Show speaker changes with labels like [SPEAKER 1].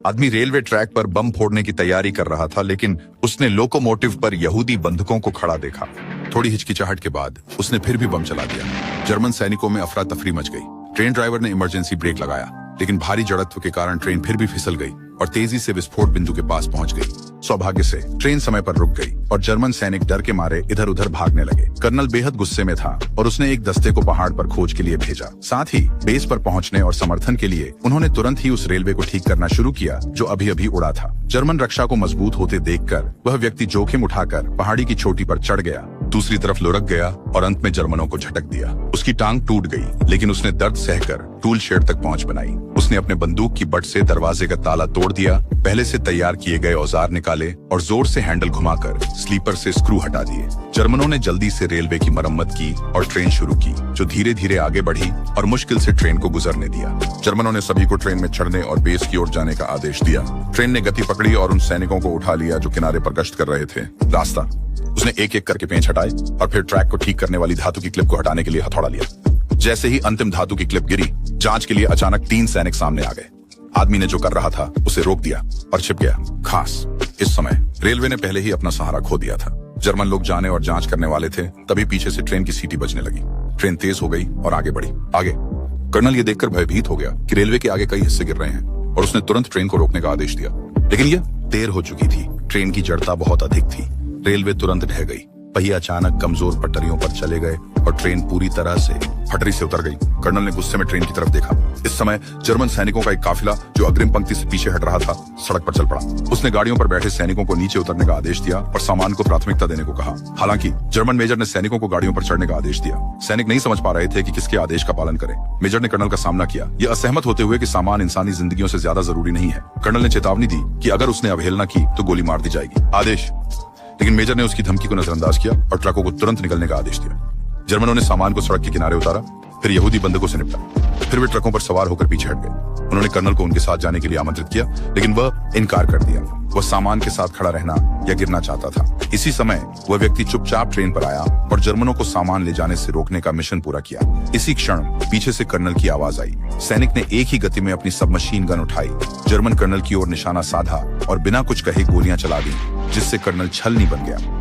[SPEAKER 1] आदमी railway track पर बम फोड़ने की तैयारी कर रहा था, लेकिन उसने लोकोमोटिव पर यहूदी बंधकों को खड़ा देखा। थोड़ी हिचकिचाहट के बाद उसने फिर भी बम चला दिया। जर्मन सैनिकों में अफरा तफरी मच गई। ट्रेन ड्राइवर ने इमरजेंसी ब्रेक लगाया, लेकिन भारी जड़त्व के कारण ट्रेन फिर भी फिसल गई और तेजी से विस्फोट बिंदु के पास पहुंच गई। सौभाग्य से ट्रेन समय पर रुक गई और जर्मन सैनिक डर के मारे इधर उधर भागने लगे। कर्नल बेहद गुस्से में था और उसने एक दस्ते को पहाड़ पर खोज के लिए भेजा। साथ ही बेस पर पहुंचने और समर्थन के लिए उन्होंने तुरंत ही उस रेलवे को ठीक करना शुरू किया जो अभी अभी उड़ा था। जर्मन रक्षा को मजबूत होते देखकर वह व्यक्ति जोखिम उठाकर पहाड़ी की चोटी पर चढ़ गया, दूसरी तरफ लुढ़क गया और अंत में जर्मनों को झटक दिया। उसकी टांग टूट गई, लेकिन उसने दर्द सहकर टूल शेड तक पहुंच बनाई। उसने अपने बंदूक की बट से दरवाजे का ताला तोड़ दिया, पहले से तैयार किए गए औजार निकाले और जोर से हैंडल घुमाकर स्लीपर से स्क्रू हटा दिए। जर्मनों ने जल्दी से रेलवे की मरम्मत की और ट्रेन शुरू की, जो धीरे धीरे आगे बढ़ी और मुश्किल से ट्रेन को गुजरने दिया। जर्मनों ने सभी को ट्रेन में चढ़ने और बेस की ओर जाने का आदेश दिया। ट्रेन ने गति पकड़ी और उन सैनिकों को उठा लिया जो किनारे पर गश्त कर रहे थे। रास्ता उसने एक एक करके पेंच हटाए और फिर ट्रैक को ठीक करने वाली धातु की क्लिप को हटाने के लिए हथौड़ा लिया। जैसे ही अंतिम धातु की क्लिप गिरी, जांच के लिए अचानक 3 सैनिक सामने आ गए। आदमी ने जो कर रहा था उसे रोक दिया और छिप गया। खास इस समय रेलवे ने पहले ही अपना सहारा खो दिया था। जर्मन लोग जाने और जांच करने वाले थे, तभी पीछे से ट्रेन की सीटी बजने लगी। ट्रेन तेज हो गई और आगे बढ़ी। आगे कर्नल ये देखकर भयभीत हो गया कि रेलवे के आगे कई हिस्से गिर रहे हैं और उसने तुरंत ट्रेन को रोकने का आदेश दिया, लेकिन यह देर हो चुकी थी। ट्रेन की जड़ता बहुत अधिक थी। रेलवे तुरंत ढह गई। पहिए अचानक कमजोर पटरियों पर चले गए और ट्रेन पूरी तरह से पटरी से उतर गई। कर्नल ने गुस्से में ट्रेन की तरफ देखा। इस समय जर्मन सैनिकों का एक काफिला जो अग्रिम पंक्ति से पीछे हट रहा था, सड़क पर चल पड़ा। उसने गाड़ियों पर बैठे सैनिकों को नीचे उतरने का आदेश दिया और सामान को प्राथमिकता देने को कहा। हालांकि जर्मन मेजर ने सैनिकों को गाड़ियों पर चढ़ने का आदेश दिया। सैनिक नहीं समझ पा रहे थे कि किसके आदेश का पालन करें। मेजर ने कर्नल का सामना किया, यह असहमत होते हुए कि सामान इंसानी जिंदगियों से ज्यादा जरूरी नहीं है। कर्नल ने चेतावनी दी कि अगर उसने अवहेलना की तो गोली मार दी जाएगी। आदेश, लेकिन मेजर ने उसकी धमकी को नजरअंदाज किया और ट्रकों को तुरंत निकलने का आदेश दिया। जर्मनों ने सामान को सड़क के किनारे उतारा, फिर यहूदी बंधकों से निपटा। फिर वे ट्रकों पर सवार होकर पीछे हट गए। उन्होंने कर्नल को उनके साथ जाने के लिए आमंत्रित किया, लेकिन वह इनकार कर दिया। वह सामान के साथ खड़ा रहना या गिरना चाहता था। इसी समय वह व्यक्ति चुपचाप ट्रेन पर आया और जर्मनों को सामान ले जाने से रोकने का मिशन पूरा किया। इसी क्षण पीछे से कर्नल की आवाज आई। सैनिक ने एक ही गति में अपनी सबमशीन गन उठाई, जर्मन कर्नल की ओर निशाना साधा और बिना कुछ कहे गोलियां चला दी, जिससे कर्नल छलनी बन गया।